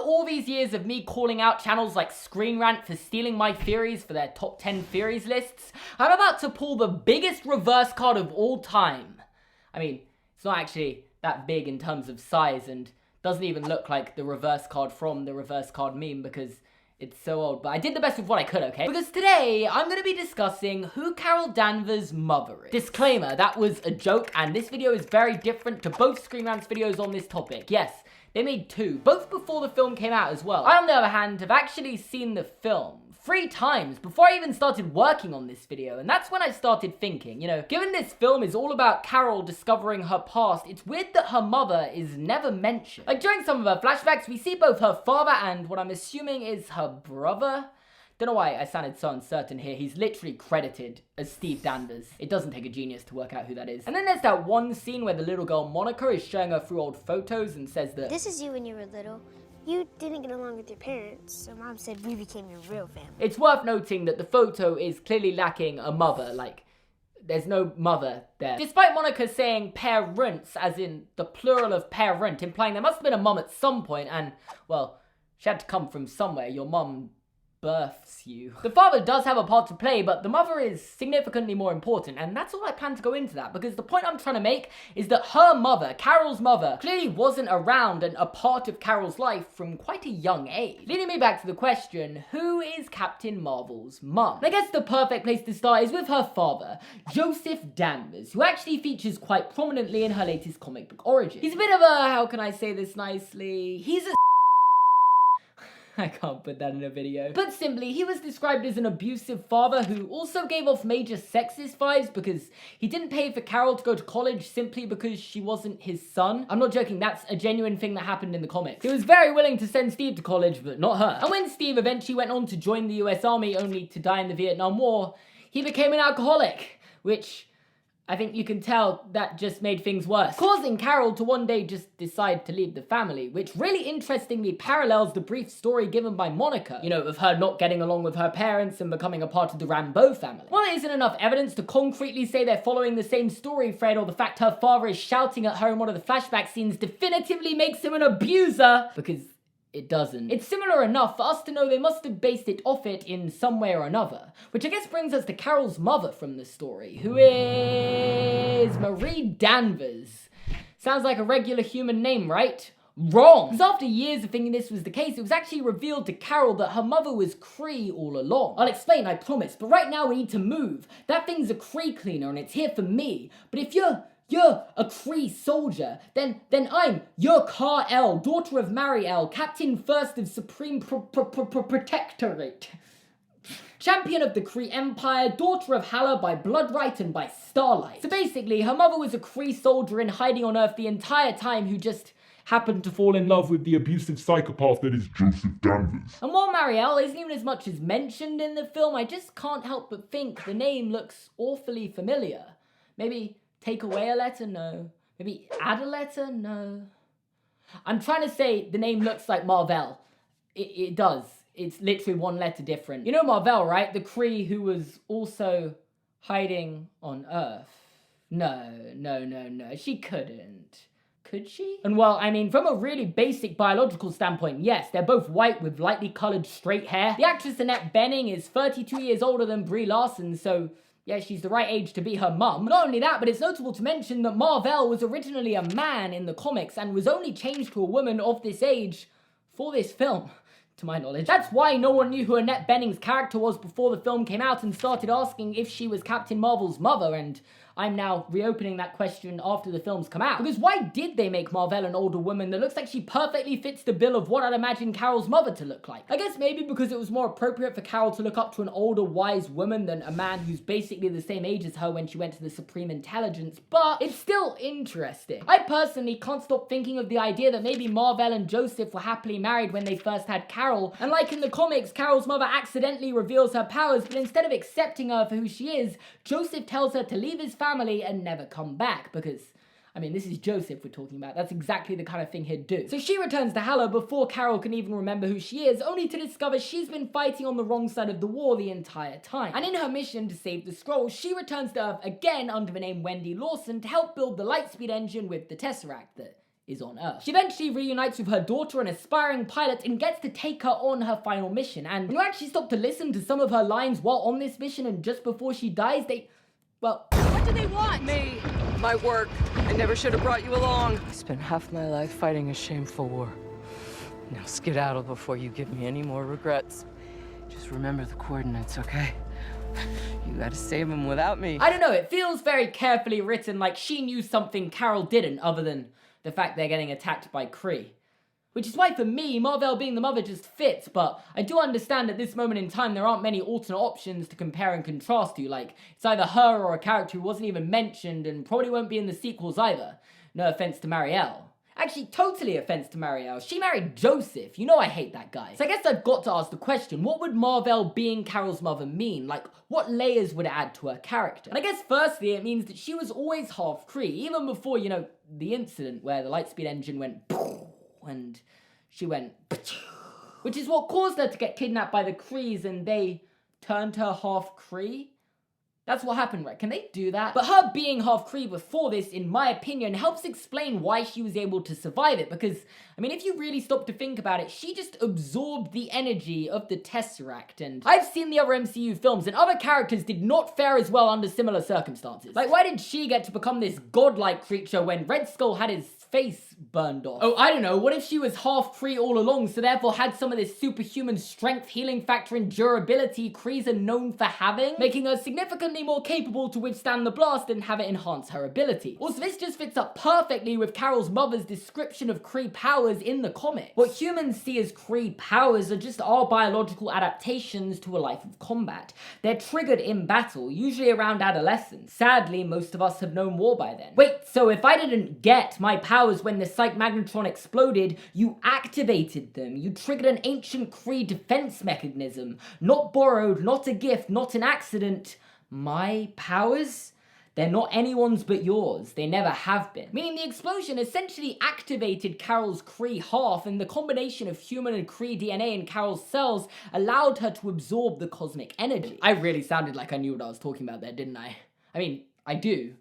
all these years of me calling out channels like Screen Rant for stealing my theories for their top 10 theories lists, I'm about to pull the biggest reverse card of all time. I mean, it's not actually that big in terms of size and doesn't even look like the reverse card from the reverse card meme because it's so old, but I did the best with what I could, okay? Because today, I'm gonna be discussing who Carol Danvers' mother is. Disclaimer, that was a joke, and this video is very different to both Screen Rant's videos on this topic. Yes, they made two, both before the film came out as well. I, on the other hand, have actually seen the film 3 times before I even started working on this video, and that's when I started thinking, you know, given this film is all about Carol discovering her past, it's weird that her mother is never mentioned. Like, during some of her flashbacks, we see both her father and what I'm assuming is her brother. Don't know why I sounded so uncertain here. He's literally credited as Steve Danvers. It doesn't take a genius to work out who that is. And then there's that one scene where the little girl Monica is showing her through old photos and says that, "This is you when you were little. You didn't get along with your parents, so Mom said we became your real family." It's worth noting that the photo is clearly lacking a mother, like, there's no mother there. Despite Monica saying parents, as in the plural of parent, implying there must have been a mum at some point, and, well, she had to come from somewhere. Your mum births you. The father does have a part to play, but the mother is significantly more important, and that's all I plan to go into that, because the point I'm trying to make is that her mother, Carol's mother, clearly wasn't around and a part of Carol's life from quite a young age. Leading me back to the question, who is Captain Marvel's mum? And I guess the perfect place to start is with her father, Joseph Danvers, who actually features quite prominently in her latest comic book origin. He's a bit of a, how can I say this nicely, he's a I can't put that in a video. But simply, he was described as an abusive father who also gave off major sexist vibes because he didn't pay for Carol to go to college simply because she wasn't his son. I'm not joking, that's a genuine thing that happened in the comics. He was very willing to send Steve to college, but not her. And when Steve eventually went on to join the US Army only to die in the Vietnam War, he became an alcoholic, which I think you can tell that just made things worse, causing Carol to one day just decide to leave the family, which really interestingly parallels the brief story given by Monica, you know, of her not getting along with her parents and becoming a part of the Rambeau family. While there isn't enough evidence to concretely say they're following the same story thread, or the fact her father is shouting at her in one of the flashback scenes definitively makes him an abuser, because it doesn't. It's similar enough for us to know they must have based it off it in some way or another, which I guess brings us to Carol's mother from the story, who is Mari-Ell Danvers. Sounds like a regular human name, right? Wrong! Because after years of thinking this was the case, it was actually revealed to Carol that her mother was Cree all along. I'll explain, I promise, but right now we need to move. That thing's a Cree cleaner and it's here for me. But if you're a Cree soldier, then I'm your Mari-Ell, daughter of Mari-Ell, Captain First of Supreme Protectorate, champion of the Cree Empire, daughter of Hala by blood right and by starlight. So basically, her mother was a Cree soldier in hiding on Earth the entire time who just happened to fall in love with the abusive psychopath that is Joseph Danvers. And while Mari-Ell isn't even as much as mentioned in the film, I just can't help but think the name looks awfully familiar. Maybe take away a letter? No. Maybe add a letter? No. I'm trying to say the name looks like Mar-Vell. It does. It's literally one letter different. You know Mar-Vell, right? The Cree who was also hiding on Earth. No. She couldn't. Could she? And well, I mean, from a really basic biological standpoint, yes, they're both white with lightly colored straight hair. The actress Annette Bening is 32 years older than Brie Larson, so yeah, she's the right age to be her mum. Not only that, but it's notable to mention that Mar-Vell was originally a man in the comics and was only changed to a woman of this age for this film, to my knowledge. That's why no one knew who Annette Bening's character was before the film came out and started asking if she was Captain Marvel's mother, and I'm now reopening that question after the film's come out. Because why did they make Mar-Vell an older woman that looks like she perfectly fits the bill of what I'd imagine Carol's mother to look like? I guess maybe because it was more appropriate for Carol to look up to an older, wise woman than a man who's basically the same age as her when she went to the Supreme Intelligence, but it's still interesting. I personally can't stop thinking of the idea that maybe Mar-Vell and Joseph were happily married when they first had Carol, and like in the comics, Carol's mother accidentally reveals her powers, but instead of accepting her for who she is, Joseph tells her to leave his family and never come back, because, I mean, this is Joseph we're talking about. That's exactly the kind of thing he'd do. So she returns to Hala before Carol can even remember who she is, only to discover she's been fighting on the wrong side of the war the entire time. And in her mission to save the scroll, she returns to Earth again under the name Wendy Lawson to help build the Lightspeed engine with the Tesseract that is on Earth. She eventually reunites with her daughter, an aspiring pilot, and gets to take her on her final mission. And when you actually stop to listen to some of her lines while on this mission and just before she dies, well... What do they want? Me. My work. I never should have brought you along. I spent half my life fighting a shameful war. Now skedaddle before you give me any more regrets. Just remember the coordinates, okay? You gotta save them without me. I don't know, it feels very carefully written, like she knew something Carol didn't, other than the fact they're getting attacked by Kree. Which is why, for me, Mar-Vell being the mother just fits, but I do understand at this moment in time there aren't many alternate options to compare and contrast to. Like, it's either her or a character who wasn't even mentioned and probably won't be in the sequels either. No offense to Mari-Ell. Actually, totally offense to Mari-Ell. She married Joseph. You know I hate that guy. So I guess I've got to ask the question, what would Mar-Vell being Carol's mother mean? Like, what layers would it add to her character? And I guess firstly, it means that she was always half Kree, even before, you know, the incident where the Lightspeed engine went and she went which is what caused her to get kidnapped by the Krees and they turned her half Kree. That's what happened, right? Can they do that? But her being half Kree before this, in my opinion, helps explain why she was able to survive it. Because, I mean, if you really stop to think about it, she just absorbed the energy of the Tesseract. And I've seen the other MCU films, and other characters did not fare as well under similar circumstances. Like, why did she get to become this godlike creature when Red Skull had his face burned off? Oh, I don't know, what if she was half Kree all along, so therefore had some of this superhuman strength, healing factor, and durability Krees are known for having, making her significantly more capable to withstand the blast and have it enhance her ability. Also, this just fits up perfectly with Carol's mother's description of Kree powers in the comic. What humans see as Kree powers are just our biological adaptations to a life of combat. They're triggered in battle, usually around adolescence. Sadly, most of us have known war by then. Wait, so if I didn't get my powers when the Psych Magnetron exploded, you activated them. You triggered an ancient Kree defense mechanism. Not borrowed, not a gift, not an accident. My powers? They're not anyone's but yours. They never have been. Meaning the explosion essentially activated Carol's Kree half, and the combination of human and Kree DNA in Carol's cells allowed her to absorb the cosmic energy. I really sounded like I knew what I was talking about there, didn't I? I mean, I do.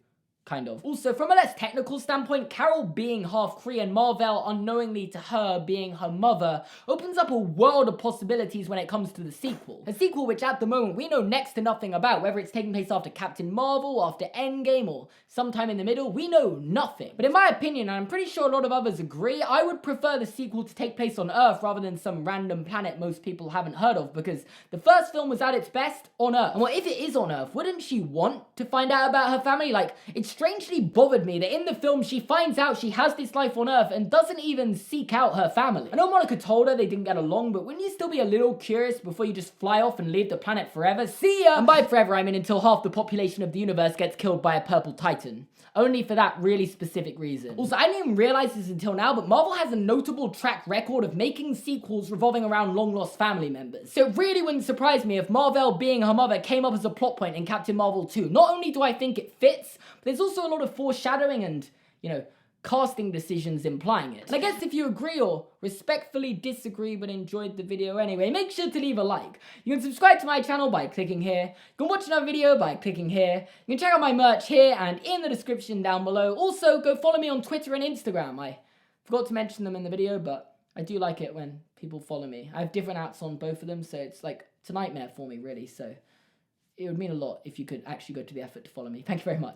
Kind of. Also, from a less technical standpoint, Carol being half Kree and Mar-Vell unknowingly to her being her mother opens up a world of possibilities when it comes to the sequel. A sequel which at the moment we know next to nothing about, whether it's taking place after Captain Marvel, after Endgame, or sometime in the middle, we know nothing. But in my opinion, and I'm pretty sure a lot of others agree, I would prefer the sequel to take place on Earth rather than some random planet most people haven't heard of, because the first film was at its best on Earth. And what if it is on Earth? Wouldn't she want to find out about her family? Like, it's strangely bothered me that in the film she finds out she has this life on Earth and doesn't even seek out her family. I know Monica told her they didn't get along, but wouldn't you still be a little curious before you just fly off and leave the planet forever? See ya! And by forever I mean until half the population of the universe gets killed by a purple titan. Only for that really specific reason. Also, I didn't even realize this until now, but Marvel has a notable track record of making sequels revolving around long-lost family members. So it really wouldn't surprise me if Mar-Vell being her mother came up as a plot point in Captain Marvel 2. Not only do I think it fits, but there's also a lot of foreshadowing and, you know, casting decisions implying it. And I guess if you agree or respectfully disagree but enjoyed the video anyway, make sure to leave a like. You can subscribe to my channel by clicking here. You can watch another video by clicking here. You can check out my merch here and in the description down below. Also, go follow me on Twitter and Instagram. I forgot to mention them in the video, but I do like it when people follow me. I have different outs on both of them, so it's like, it's a nightmare for me, really. So it would mean a lot if you could actually go to the effort to follow me. Thank you very much.